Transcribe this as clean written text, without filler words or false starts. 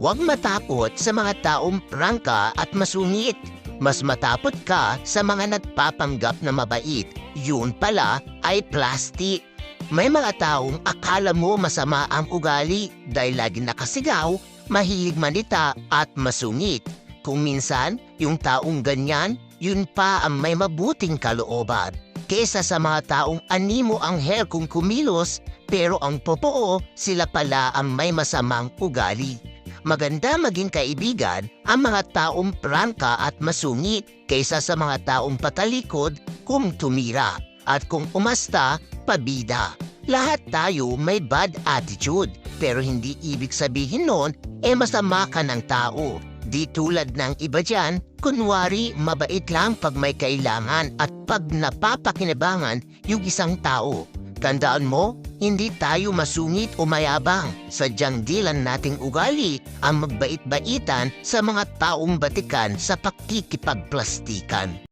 Huwag matakot sa mga taong prangka at masungit. Mas matakot ka sa mga nagpapanggap na mabait. Yun pala ay plastic. May mga taong akala mo masama ang ugali dahil lagi nakasigaw, mahilig manita at masungit. Kung minsan, yung taong ganyan, yun pa ang may mabuting kalooban. Kesa sa mga taong animo ang hair kung kumilos, pero ang totoo, sila pala ang may masamang ugali. Maganda maging kaibigan ang mga taong prangka at masungit kaysa sa mga taong patalikod kung tumira at kung umasta, pabida. Lahat tayo may bad attitude, pero hindi ibig sabihin nun masama ka ng tao. Di tulad ng iba dyan, kunwari mabait lang pag may kailangan at pag napapakinabangan yung isang tao. Tandaan mo, hindi tayo masungit o mayabang. Sadyang dilan nating ugali ang magbait-baitan sa mga taong batikan sa pakikipagplastikan.